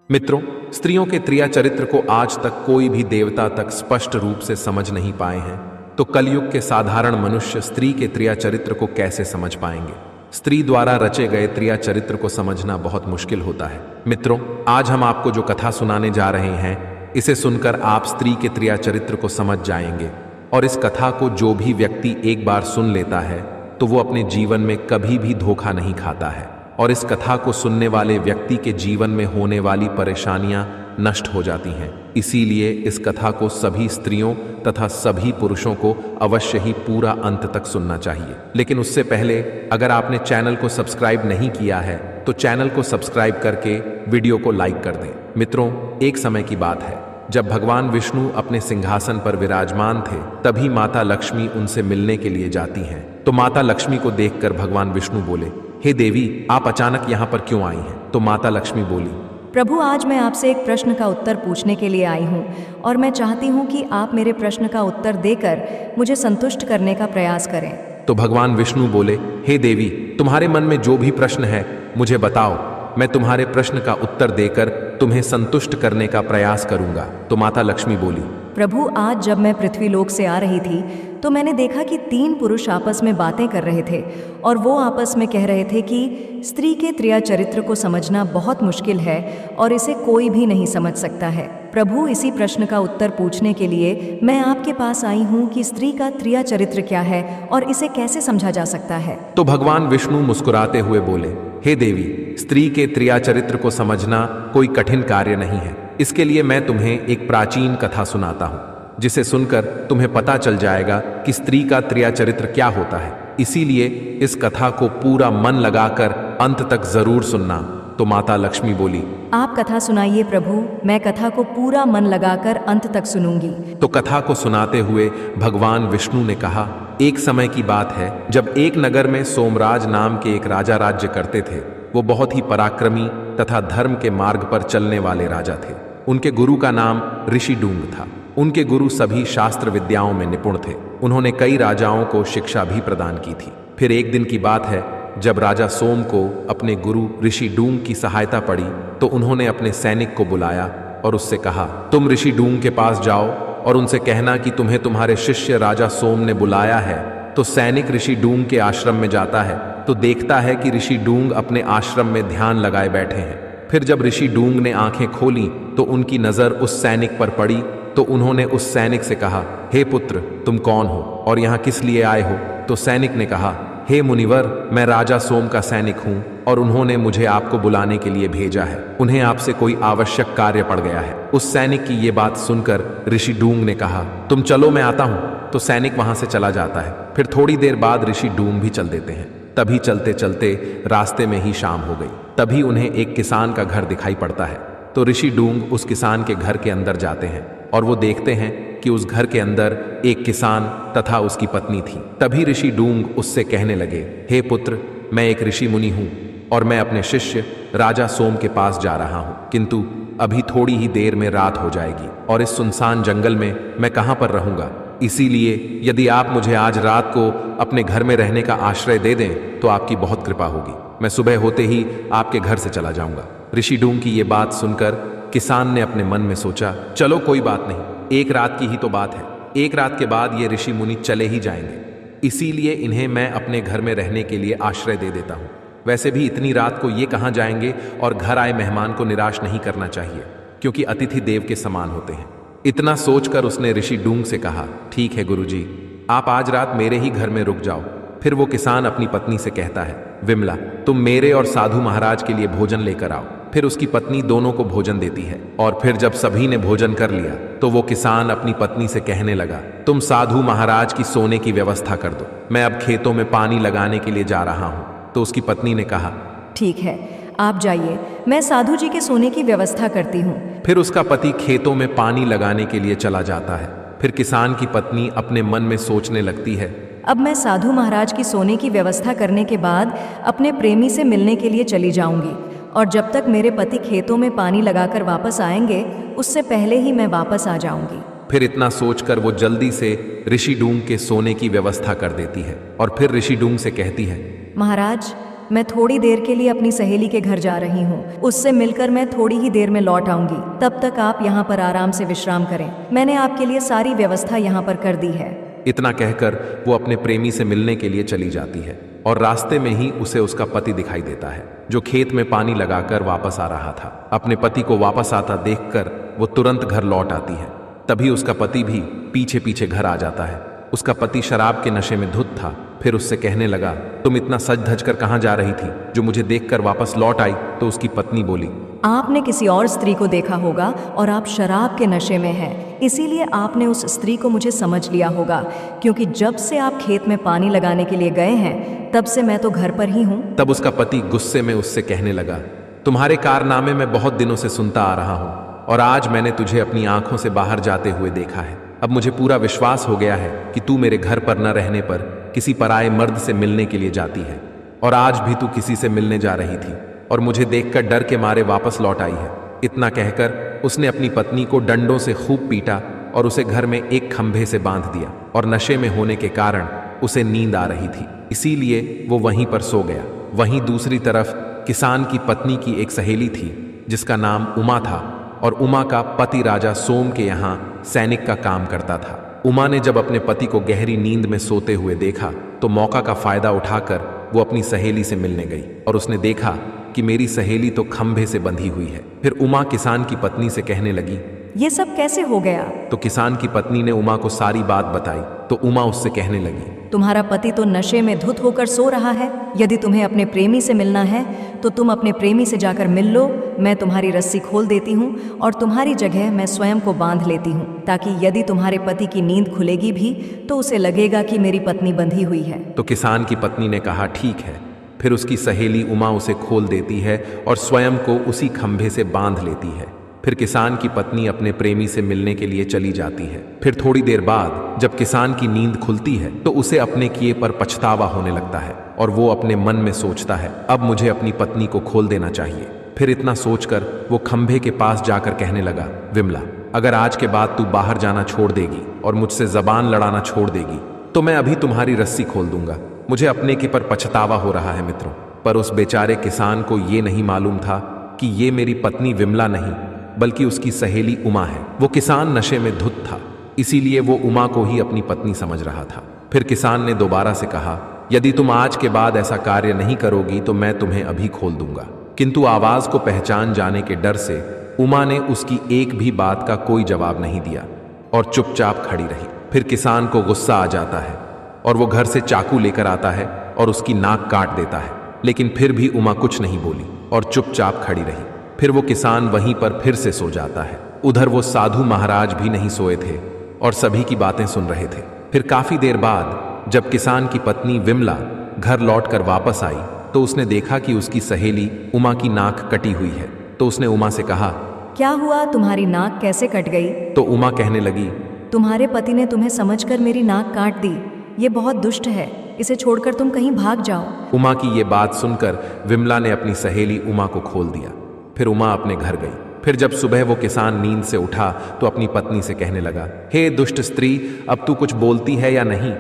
मित्रों, स्त्रियों के त्रिया चरित्र को आज तक कोई भी देवता तक स्पष्ट रूप से समझ नहीं पाए हैं, तो कलयुग के साधारण मनुष्य स्त्री के त्रिया चरित्र को कैसे समझ पाएंगे। स्त्री द्वारा रचे गए त्रिया चरित्र को समझना बहुत मुश्किल होता है। मित्रों, आज हम आपको जो कथा सुनाने जा रहे हैं, इसे सुनकर आप स्त्री के त्रिया चरित्र को समझ जाएंगे। और इस कथा को जो भी व्यक्ति एक बार सुन लेता है, तो वो अपने जीवन में कभी भी धोखा नहीं खाता है और इस कथा को सुनने वाले व्यक्ति के जीवन में होने वाली परेशानियां नष्ट हो जाती हैं। इसीलिए इस कथा को सभी स्त्रियों तथा सभी पुरुषों को अवश्य ही पूरा अंत तक सुनना चाहिए। लेकिन उससे पहले अगर आपने चैनल को सब्सक्राइब नहीं किया है, तो चैनल को सब्सक्राइब करके वीडियो को लाइक कर दें। मित्रों, एक समय की बात है जब भगवान विष्णु अपने सिंहासन पर विराजमान थे, तभी माता लक्ष्मी उनसे मिलने के लिए जाती हैं। तो माता लक्ष्मी को देखकर भगवान विष्णु बोले, हे देवी, आप अचानक यहाँ पर क्यों आई हैं? तो माता लक्ष्मी बोली, प्रभु, आज मैं आपसे एक प्रश्न का उत्तर पूछने के लिए आई हूँ और मैं चाहती हूँ कि आप मेरे प्रश्न का उत्तर देकर मुझे संतुष्ट करने का प्रयास करें। तो भगवान विष्णु बोले, हे देवी, तुम्हारे मन में जो भी प्रश्न है मुझे बताओ, मैं तुम्हारे प्रश्न का उत्तर देकर तुम्हें संतुष्ट करने का प्रयास करूंगा। तो माता लक्ष्मी बोली, प्रभु, आज जब मैं पृथ्वीलोक से आ रही थी तो मैंने देखा कि 3 पुरुष आपस में बातें कर रहे थे और वो आपस में कह रहे थे कि स्त्री के त्रिया चरित्र को समझना बहुत मुश्किल है और इसे कोई भी नहीं समझ सकता है। प्रभु, इसी प्रश्न का उत्तर पूछने के लिए मैं आपके पास आई हूँ कि स्त्री का त्रिया चरित्र क्या है और इसे कैसे समझा जा सकता है। तो भगवान विष्णु मुस्कुराते हुए बोले, हे देवी, स्त्री के त्रिया चरित्र को समझना कोई कठिन कार्य नहीं है। इसके लिए मैं तुम्हें एक प्राचीन कथा सुनाता हूँ, जिसे सुनकर तुम्हें पता चल जाएगा कि स्त्री का त्रिया चरित्र क्या होता है। इसीलिए इस कथा को पूरा मन लगाकर अंत तक जरूर सुनना। तो माता लक्ष्मी बोली, आप कथा सुनाइए प्रभु, मैं कथा को पूरा मन लगाकर अंत तक सुनूंगी। तो कथा को सुनाते हुए भगवान विष्णु ने कहा, एक समय की बात है जब एक नगर में सोमराज नाम के एक राजा राज्य करते थे। वो बहुत ही पराक्रमी तथा धर्म के मार्ग पर चलने वाले राजा थे। उनके गुरु का नाम ऋषि डूंग था। उनके गुरु सभी शास्त्र विद्याओं में निपुण थे। उन्होंने कई राजाओं को शिक्षा भी प्रदान की थी। फिर एक दिन की बात है जब राजा सोम को अपने गुरु ऋषि डूंग की सहायता पड़ी, तो उन्होंने अपने सैनिक को बुलाया और उससे कहा, तुम ऋषि डूंग के पास जाओ और उनसे कहना कि तुम्हें तुम्हारे शिष्य राजा सोम ने बुलाया है। तो सैनिक ऋषि डूंग के आश्रम में जाता है तो देखता है कि ऋषि डूंग अपने आश्रम में ध्यान लगाए बैठे हैं। फिर जब ऋषि डूंग ने आंखें खोली तो उनकी नजर उस सैनिक पर पड़ी। तो उन्होंने उस सैनिक से कहा, हे पुत्र, तुम कौन हो और यहाँ किस लिए आए हो? तो सैनिक ने कहा, हे मुनिवर, मैं राजा सोम का सैनिक हूँ और उन्होंने मुझे आपको बुलाने के लिए भेजा है। उन्हें आपसे कोई आवश्यक कार्य पड़ गया है। उस सैनिक की ये बात सुनकर ऋषि डूंग ने कहा, तुम चलो, मैं आता हूँ। तो सैनिक वहां से चला जाता है। फिर थोड़ी देर बाद ऋषि डूंग भी चल देते हैं। तभी चलते चलते रास्ते में ही शाम हो गई। तभी उन्हें एक किसान का घर दिखाई पड़ता है। तो ऋषि डूंग उस किसान के घर के अंदर जाते हैं और वो देखते हैं कि उस घर के अंदर एक किसान तथा उसकी पत्नी थी। तभी ऋषि डूंग उससे कहने लगे, हे पुत्र, मैं एक ऋषि मुनि हूँ और मैं अपने शिष्य राजा सोम के पास जा रहा हूँ, किंतु अभी थोड़ी ही देर में रात हो जाएगी और इस सुनसान जंगल में मैं कहाँ पर रहूँगा। इसीलिए यदि आप मुझे आज रात को अपने घर में रहने का आश्रय दे दें तो आपकी बहुत कृपा होगी। मैं सुबह होते ही आपके घर से चला जाऊंगा। ऋषि डूंग की ये बात सुनकर किसान ने अपने मन में सोचा, चलो कोई बात नहीं, एक रात की ही तो बात है। एक रात के बाद ये ऋषि मुनि चले ही जाएंगे, इसीलिए इन्हें मैं अपने घर में रहने के लिए आश्रय दे देता हूँ। वैसे भी इतनी रात को ये कहाँ जाएंगे और घर आए मेहमान को निराश नहीं करना चाहिए, क्योंकि अतिथि देव के समान होते हैं। इतना सोचकर उसने ऋषि डूंग से कहा, ठीक है गुरुजी, आप आज रात मेरे ही घर में रुक जाओ। फिर वो किसान अपनी पत्नी से कहता है, विमला, तुम मेरे और साधु महाराज के लिए भोजन लेकर आओ। फिर उसकी पत्नी दोनों को भोजन देती है और फिर जब सभी ने भोजन कर लिया तो वो किसान अपनी पत्नी से कहने लगा, तुम साधु महाराज की सोने की व्यवस्था कर दो, मैं अब खेतों में पानी लगाने के लिए जा रहा हूँ। तो उसकी पत्नी ने कहा, ठीक है, आप जाइए, मैं साधु जी के सोने की व्यवस्था करती हूँ। फिर उसका पति खेतों में पानी लगाने के लिए चला जाता है। फिर किसान की पत्नी अपने मन में सोचने लगती है, अब मैं साधु महाराज की सोने की व्यवस्था करने के बाद अपने प्रेमी से मिलने के लिए चली जाऊंगी और जब तक मेरे पति खेतों में पानी लगाकर वापस आएंगे उससे पहले ही मैं वापस आ जाऊंगी। फिर इतना सोचकर वो जल्दी से ऋषि डूंग के सोने की व्यवस्था कर देती है और फिर ऋषि डूंग से कहती है, महाराज, मैं थोड़ी देर के लिए अपनी सहेली के घर जा रही हूँ। उससे मिलकर मैं थोड़ी ही देर में लौट आऊंगी। तब तक आप यहाँ पर आराम से विश्राम करें। मैंने आपके लिए सारी व्यवस्था यहाँ पर कर दी है। इतना कहकर वो अपने प्रेमी से मिलने के लिए चली जाती है और रास्ते में ही उसे उसका पति दिखाई देता है, जो खेत में पानी लगाकर वापस आ रहा था। अपने पति को वापस आता देखकर वो तुरंत घर लौट आती है। तभी उसका पति भी पीछे पीछे घर आ जाता है। उसका पति शराब के नशे में धुत था। फिर उससे कहने लगा, तुम इतना सज धज कर कहाँ जा रही थी, जो मुझे देखकर वापस लौट आई? तो उसकी पत्नी बोली, आपने किसी और स्त्री को देखा होगा और आप शराब के नशे में हैं, इसीलिए आपने उस स्त्री को मुझे समझ लिया होगा, क्योंकि जब से आप खेत में पानी लगाने के लिए गए हैं तब से मैं तो घर पर ही हूँ। तब उसका पति गुस्से में उससे कहने लगा, तुम्हारे कारनामे मैं बहुत दिनों से सुनता आ रहा हूँ और आज मैंने तुझे अपनी आंखों से बाहर जाते हुए देखा है। अब मुझे पूरा विश्वास हो गया है कि तू मेरे घर पर न रहने पर किसी पराये मर्द से मिलने के लिए जाती है, और आज भी तू किसी से मिलने जा रही थी और मुझे देखकर डर के मारे वापस लौट आई है। इतना कहकर उसने अपनी पत्नी को डंडों से खूब पीटा और उसे घर में एक खंभे से बांध दिया, और नशे में होने के कारण उसे नींद आ रही थी, इसीलिए वो वहीं पर सो गया। वहीं दूसरी तरफ किसान की पत्नी की एक सहेली थी जिसका नाम उमा था, और उमा का पति राजा सोम के यहाँ सैनिक का काम करता था। उमा ने जब अपने पति को गहरी नींद में सोते हुए देखा तो मौका का फायदा उठाकर वो अपनी सहेली से मिलने गई, और उसने देखा कि मेरी सहेली तो खंभे से बंधी हुई है। फिर उमा किसान की पत्नी से कहने लगी, ये सब कैसे हो गया? तो किसान की पत्नी ने उमा को सारी बात बताई। तो उमा उससे कहने लगी, तुम्हारा पति तो नशे में धुत होकर सो रहा है। यदि तुम्हें अपने प्रेमी से मिलना है तो तुम अपने प्रेमी से जाकर मिल लो। मैं तुम्हारी रस्सी खोल देती हूँ और तुम्हारी जगह मैं स्वयं को बांध लेती हूँ, ताकि यदि तुम्हारे पति की नींद खुलेगी भी तो उसे लगेगा कि मेरी पत्नी बंधी हुई है। तो किसान की पत्नी ने कहा, ठीक है। फिर उसकी सहेली उमा उसे खोल देती है और स्वयं को उसी खंभे से बांध लेती है। फिर किसान की पत्नी अपने प्रेमी से मिलने के लिए चली जाती है। फिर थोड़ी देर बाद जब किसान की नींद खुलती है तो उसे अपने किए पर पछतावा होने लगता है, और वो अपने मन में सोचता है, अब मुझे अपनी पत्नी को खोल देना चाहिए। फिर इतना सोचकर वो खंभे के पास जाकर कहने लगा, विमला, अगर आज के बाद तू बाहर जाना छोड़ देगी और मुझसे जबान लड़ाना छोड़ देगी तो मैं अभी तुम्हारी रस्सी खोल दूंगा। मुझे अपने के पर पछतावा हो रहा है मित्रों। पर उस बेचारे किसान को ये नहीं मालूम था कि ये मेरी पत्नी विमला नहीं बल्कि उसकी सहेली उमा है। वो किसान नशे में धुत था, इसीलिए वो उमा को ही अपनी पत्नी समझ रहा था। फिर किसान ने दोबारा से कहा, यदि तुम आज के बाद ऐसा कार्य नहीं करोगी तो मैं तुम्हें अभी खोल दूंगा। किंतु आवाज को पहचान जाने के डर से उमा ने उसकी एक भी बात का कोई जवाब नहीं दिया और चुपचाप खड़ी रही। फिर किसान को गुस्सा आ जाता है और वो घर से चाकू लेकर आता है और उसकी नाक काट देता है, लेकिन फिर भी उमा कुछ नहीं बोली और चुपचाप खड़ी रही। फिर वो किसान वहीं पर फिर से सो जाता है। उधर वो साधु महाराज भी नहीं सोए थे और सभी की बातें सुन रहे थे। फिर काफी देर बाद जब किसान की पत्नी विमला घर लौटकर वापस आई तो उसने देखा कि उसकी सहेली उमा की नाक कटी हुई है। तो उसने उमा से कहा, क्या हुआ, तुम्हारी नाक कैसे कट गई? तो उमा कहने लगी, तुम्हारे पति ने तुम्हें समझकर मेरी नाक काट दी। ये बहुत दुष्ट है, इसे छोड़कर तुम कहीं भाग जाओ। उमा की ये बात सुनकर विमला ने अपनी सहेली उमा को खोल दिया। फिर उमा अपने घर गई। फिर जब सुबह वो किसान नींद से उठा तो अपनी पत्नी से कहने लगा, हे दुष्ट स्त्री, अब तू कुछ बोलती है या नहीं,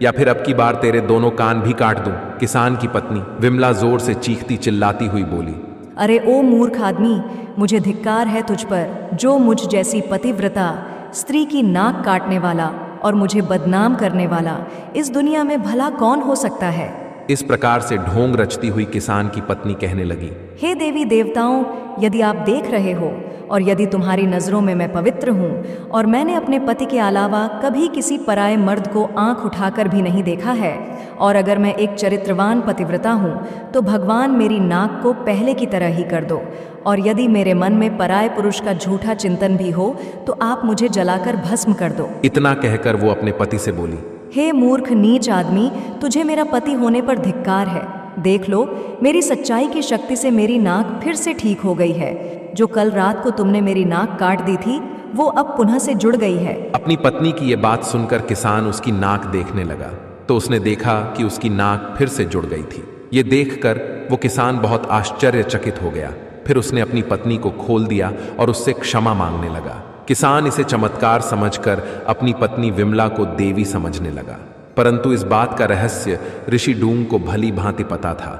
या फिर अब की बार तेरे दोनों कान भी काट दूं। किसान की पत्नी विमला जोर से चीखती चिल्लाती हुई बोली, अरे ओ मूर्ख आदमी, मुझे धिक्कार है तुझ पर, जो मुझ जैसी पतिव्रता स्त्री की नाक काटने वाला और मुझे बदनाम करने वाला इस दुनिया में भला कौन हो सकता है। इस प्रकार से ढोंग रचती हुई किसान की पत्नी कहने लगी, हे देवी देवताओं, यदि आप देख रहे हो और यदि तुम्हारी नज़रों में मैं पवित्र हूँ और मैंने अपने पति के अलावा कभी किसी पराये मर्द को आंख उठाकर भी नहीं देखा है, और अगर मैं एक चरित्रवान पतिव्रता हूँ तो भगवान मेरी नाक को पहले की तरह ही कर दो, और यदि मेरे मन में पराये पुरुष का झूठा चिंतन भी हो तो आप मुझे जलाकर भस्म कर दो। इतना कहकर वो अपने पति से बोली, हे मूर्ख नीच आदमी, तुझे मेरा पति होने पर धिक्कार है। देख लो, मेरी सच्चाई की शक्ति से मेरी नाक फिर से ठीक हो गई है। जो कल रात को तुमने मेरी नाक काट दी थी वो अब पुनः से जुड़ गई है। अपनी पत्नी की ये बात सुनकर किसान उसकी नाक देखने लगा तो उसने देखा कि उसकी नाक फिर से जुड़ गई थी। ये देखकर वो किसान बहुत आश्चर्यचकित हो गया। फिर उसने अपनी पत्नी को खोल दिया और उससे क्षमा मांगने लगा। किसान इसे चमत्कार समझकर अपनी पत्नी विमला को देवी समझने लगा, परंतु इस बात का रहस्य ऋषि डूंग को भली भांति पता था,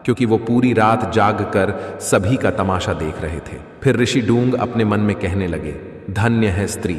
क्योंकि वो पूरी रात जाग कर सभी का तमाशा देख रहे थे। फिर ऋषि डूंग अपने मन में कहने लगे, धन्य है स्त्री,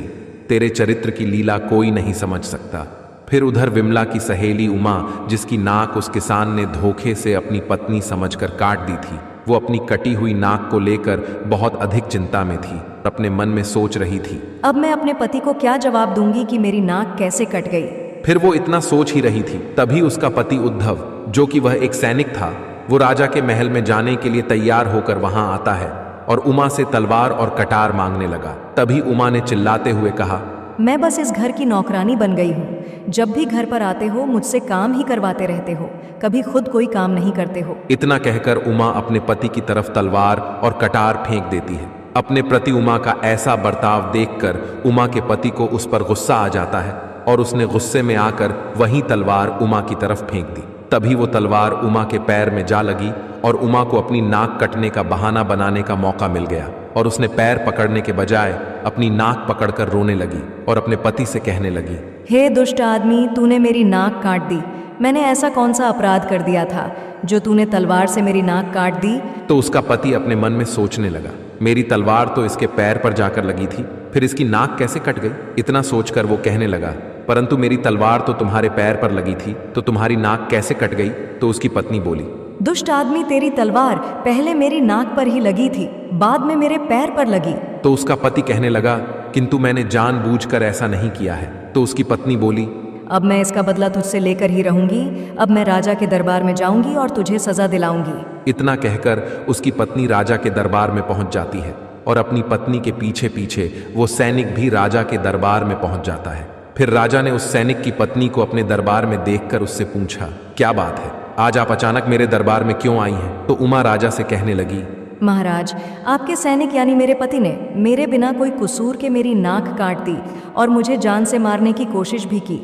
तेरे चरित्र की लीला कोई नहीं समझ सकता। फिर उधर विमला की सहेली उमा, जिसकी नाक उस किसान ने धोखे से अपनी पत्नी समझकर काट दी थी, वो अपनी कटी हुई नाक को लेकर बहुत अधिक चिंता में थी। अपने मन में सोच रही थी, अब मैं अपने पति को क्या जवाब दूंगी कि मेरी नाक कैसे कट गई। फिर वो इतना सोच ही रही थी, तभी उसका पति उद्धव, जो कि वह एक सैनिक था, वो राजा के महल में जाने के लिए तैयार होकर वहां आता है और उमा से तलवार और कटार मांगने लगा। तभी उमा ने चिल्लाते हुए कहा, मैं बस इस घर की नौकरानी बन गई हूँ। जब भी घर पर आते हो मुझसे काम ही करवाते रहते हो, कभी खुद कोई काम नहीं करते हो। इतना कहकर उमा अपने पति की तरफ तलवार और कटार फेंक देती है। अपने प्रति उमा का ऐसा बर्ताव देखकर उमा के पति को उस पर गुस्सा आ जाता है और उसने गुस्से में आकर वही तलवार उमा की तरफ फेंक दी। तभी वो तलवार उमा के पैर में जा लगी और उमा को अपनी नाक कटने का बहाना बनाने का मौका मिल गया और उसने पैर पकड़ने के बजाय अपनी नाक पकड़कर रोने लगी और अपने पति से कहने लगी, हे दुष्ट आदमी, तूने मेरी नाक काट दी। मैंने ऐसा कौन सा अपराध कर दिया था जो तूने तलवार से मेरी नाक काट दी। तो उसका पति अपने मन में सोचने लगा, मेरी तलवार तो इसके पैर पर जाकर लगी थी, फिर इसकी नाक कैसे कट गई। इतना सोचकर वो कहने लगा, परंतु मेरी तलवार तो तुम्हारे पैर पर लगी थी, तो तुम्हारी नाक कैसे कट गई। तो उसकी पत्नी बोली, दुष्ट आदमी, तेरी तलवार पहले मेरी नाक पर ही लगी थी, बाद में मेरे पैर पर लगी। तो उसका पति कहने लगा, किंतु मैंने जानबूझकर ऐसा नहीं किया है। तो उसकी पत्नी बोली, अब मैं इसका बदला तुझसे लेकर ही रहूंगी। अब मैं राजा के दरबार में जाऊंगी और तुझे सजा दिलाऊंगी। इतना कहकर उसकी पत्नी राजा के दरबार में पहुंच जाती है और अपनी पत्नी के पीछे पीछे वो सैनिक भी राजा के दरबार में पहुंच जाता है। फिर राजा ने उस सैनिक की पत्नी को अपने दरबार में देखकर उससे पूछा, क्या बात है, आज आप अचानक मेरे दरबार में क्यों आई हैं। तो उमा राजा से कहने लगी, महाराज, आपके सैनिक यानी मेरे पति ने मेरे बिना कोई कसूर के मेरी नाक काट दी और मुझे जान से मारने की कोशिश भी की।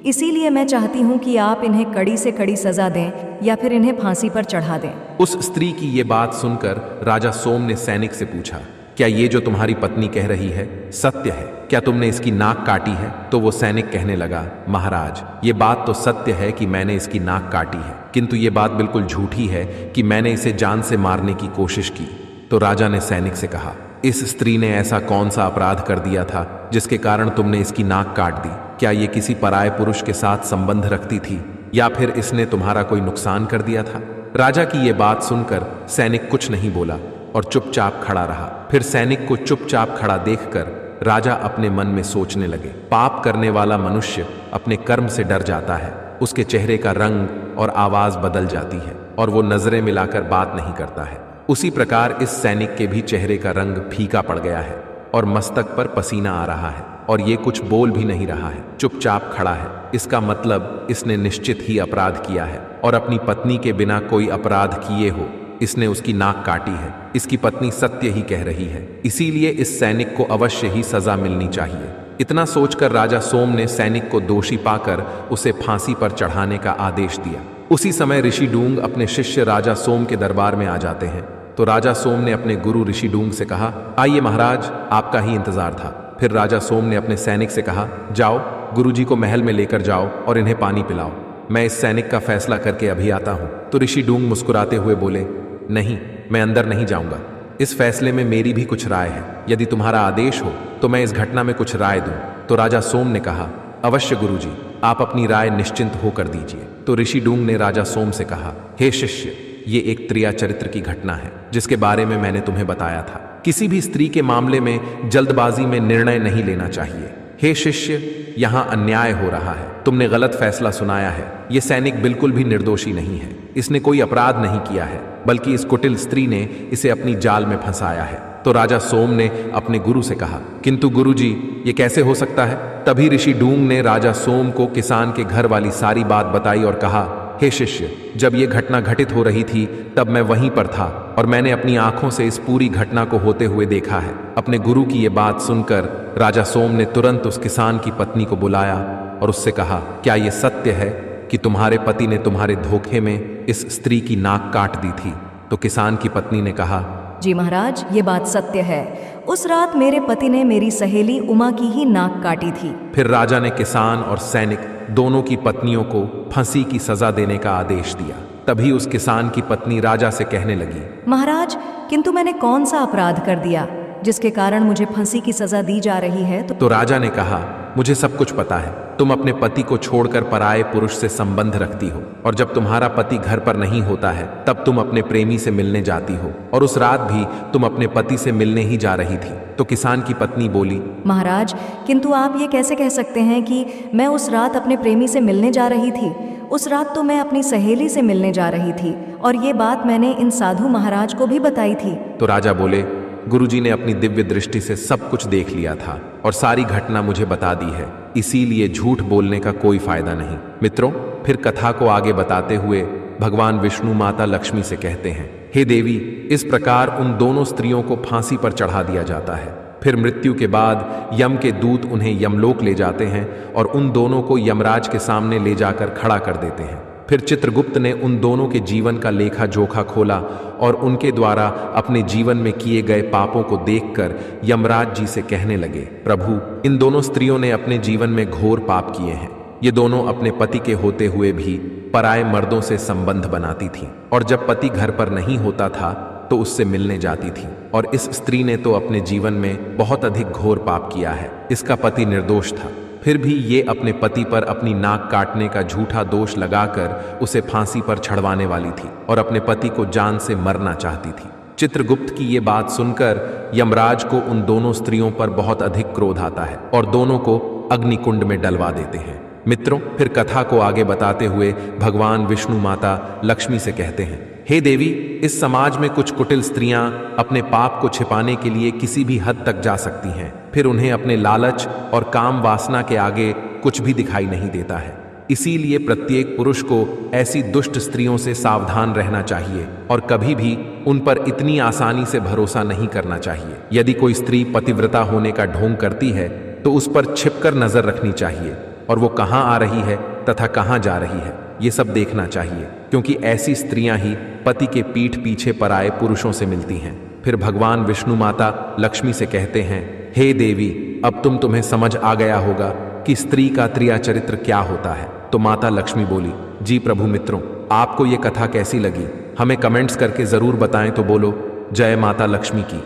इसीलिए मैं चाहती हूँ कि आप इन्हें कड़ी से कड़ी सजा दें या फिर इन्हें फांसी पर चढ़ा दें। उस स्त्री की ये बात सुनकर राजा सोम ने सैनिक से पूछा, क्या ये जो तुम्हारी पत्नी कह रही है सत्य है? क्या तुमने इसकी नाक काटी है? तो वो सैनिक कहने लगा, महाराज, ये बात तो सत्य है कि मैंने इसकी नाक काटी है, किंतु ये बात बिल्कुल झूठी है कि मैंने इसे जान से मारने की कोशिश की। तो राजा ने सैनिक से कहा, इस स्त्री ने ऐसा कौन सा अपराध कर दिया था जिसके कारण तुमने इसकी नाक काट दी? क्या ये किसी पराये पुरुष के साथ संबंध रखती थी या फिर इसने तुम्हारा कोई नुकसान कर दिया था? राजा की ये बात सुनकर सैनिक कुछ नहीं बोला और चुपचाप खड़ा रहा। फिर सैनिक को चुपचाप खड़ा देखकर राजा अपने मन में सोचने लगे, पाप करने वाला मनुष्य अपने कर्म से डर जाता है, उसके चेहरे का रंग और आवाज बदल जाती है और वो नजरें मिलाकर बात नहीं करता है। उसी प्रकार इस सैनिक के भी चेहरे का रंग फीका पड़ गया है और मस्तक पर पसीना आ रहा है और ये कुछ बोल भी नहीं रहा है, चुपचाप खड़ा है। इसका मतलब इसने निश्चित ही अपराध किया है और अपनी पत्नी के बिना कोई अपराध किए हो इसने उसकी नाक काटी है। इसकी पत्नी सत्य ही कह रही है, इसीलिए इस सैनिक को अवश्य ही सजा मिलनी चाहिए। इतना सोचकर राजा सोम ने सैनिक को दोषी पाकर उसे फांसी पर चढ़ाने का आदेश दिया। उसी समय ऋषि डूंग अपने शिष्य राजा सोम के दरबार में आ जाते हैं। तो राजा सोम ने अपने गुरु ऋषि डूंग से कहा, आइए महाराज, आपका ही इंतजार था। फिर राजा सोम ने अपने सैनिक से कहा, जाओ गुरुजी को महल में लेकर जाओ और इन्हें पानी पिलाओ, मैं इस सैनिक का फैसला करके अभी आता हूं। तो ऋषि डूंग मुस्कुराते हुए बोले, नहीं, मैं अंदर नहीं जाऊंगा, इस फैसले में मेरी भी कुछ राय है, यदि तुम्हारा आदेश हो तो मैं इस घटना में कुछ राय दूं। तो राजा सोम ने कहा, अवश्य गुरुजी, आप अपनी राय निश्चिंत होकर दीजिए। तो ऋषि डूंग ने राजा सोम से कहा, हे शिष्य, ये एक त्रिया चरित्र की घटना है जिसके बारे में मैंने तुम्हें बताया था। किसी भी स्त्री के मामले में जल्दबाजी में निर्णय नहीं लेना चाहिए। हे शिष्य, यहाँ अन्याय हो रहा है, तुमने गलत फैसला सुनाया है। ये सैनिक बिल्कुल भी निर्दोषी नहीं है, इसने कोई अपराध नहीं किया है, बल्कि इस कुटिल स्त्री ने इसे अपनी जाल में फंसाया है। तो राजा सोम ने अपने गुरु से कहा, किंतु गुरुजी, ये कैसे हो सकता है? तभी ऋषि डूंग ने राजा सोम को किसान के घर वाली सारी बात बताई और कहा, हे शिष्य, जब ये घटना घटित हो रही थी तब मैं वहीं पर था और मैंने अपनी आंखों से इस पूरी घटना को होते हुए देखा है। अपने गुरु की ये बात सुनकर राजा सोम ने तुरंत उस किसान की पत्नी को बुलाया और उससे कहा, क्या ये सत्य है कि तुम्हारे पति ने तुम्हारे धोखे में इस स्त्री की नाक काट दी थी? तो किसान की पत्नी ने कहा, जी महाराज, ये बात सत्य है। उस रात मेरे पति ने मेरी सहेली उमा की ही नाक काटी थी। फिर राजा ने किसान और सैनिक दोनों की पत्नियों को फांसी की सजा देने का आदेश दिया। तभी उस किसान की पत्नी राजा से कहने लगी, महाराज, किंतु मैंने कौन सा अपराध कर दिया जिसके कारण मुझे फांसी की सजा दी जा रही है? तो राजा ने कहा, मुझे सब कुछ पता है। तुम अपने पति को छोड़कर पराये पुरुष से संबंध रखती हो, और जब तुम्हारा पति घर पर नहीं होता है तब तुम अपने प्रेमी से मिलने जाती हो, और उस रात भी तुम अपने पति से मिलने ही जा रही थी। तो किसान की पत्नी बोली, महाराज, किंतु आप ये कैसे कह सकते हैं कि मैं उस रात अपने प्रेमी से मिलने जा रही थी? उस रात तो मैं अपनी सहेली से मिलने जा रही थी, और ये बात मैंने इन साधु महाराज को भी बताई थी। तो राजा बोले, गुरुजी ने अपनी दिव्य दृष्टि से सब कुछ देख लिया था और सारी घटना मुझे बता दी है, इसीलिए झूठ बोलने का कोई फायदा नहीं। मित्रों, फिर कथा को आगे बताते हुए भगवान विष्णु माता लक्ष्मी से कहते हैं, हे देवी, इस प्रकार उन दोनों स्त्रियों को फांसी पर चढ़ा दिया जाता है। फिर मृत्यु के बाद यम के दूत उन्हें यमलोक ले जाते हैं और उन दोनों को यमराज के सामने ले जाकर खड़ा कर देते हैं। फिर चित्रगुप्त ने उन दोनों के जीवन का लेखा जोखा खोला और उनके द्वारा अपने जीवन में किए गए पापों को देखकर यमराज जी से कहने लगे, प्रभु, इन दोनों स्त्रियों ने अपने जीवन में घोर पाप किए हैं। ये दोनों अपने पति के होते हुए भी पराये मर्दों से संबंध बनाती थीं, और जब पति घर पर नहीं होता था तो उससे मिलने जाती थी। और इस स्त्री ने तो अपने जीवन में बहुत अधिक घोर पाप किया है। इसका पति निर्दोष था, फिर भी ये अपने पति पर अपनी नाक काटने का झूठा दोष लगाकर उसे फांसी पर चढ़वाने वाली थी और अपने पति को जान से मरना चाहती थी। चित्रगुप्त की ये बात सुनकर यमराज को उन दोनों स्त्रियों पर बहुत अधिक क्रोध आता है और दोनों को अग्निकुंड में डलवा देते हैं। मित्रों, फिर कथा को आगे बताते हुए भगवान विष्णु माता लक्ष्मी से कहते हैं, हे देवी, इस समाज में कुछ कुटिल स्त्रियां अपने पाप को छिपाने के लिए किसी भी हद तक जा सकती हैं। फिर उन्हें अपने लालच और काम वासना के आगे कुछ भी दिखाई नहीं देता है। इसीलिए प्रत्येक पुरुष को ऐसी दुष्ट स्त्रियों से सावधान रहना चाहिए और कभी भी उन पर इतनी आसानी से भरोसा नहीं करना चाहिए। यदि कोई स्त्री पतिव्रता होने का ढोंग करती है तो उस पर छिपकर नजर रखनी चाहिए और वो कहाँ आ रही है तथा कहाँ जा रही है ये सब देखना चाहिए, क्योंकि ऐसी स्त्रियां ही पति के पीठ पीछे पराये पुरुषों से मिलती हैं। फिर भगवान विष्णु माता लक्ष्मी से कहते हैं, हे देवी, अब तुम्हें समझ आ गया होगा कि स्त्री का त्रिया चरित्र क्या होता है। तो माता लक्ष्मी बोली, जी प्रभु मित्रों, आपको ये कथा कैसी लगी हमें कमेंट्स करके जरूर बताएं। तो बोलो, जय माता लक्ष्मी की।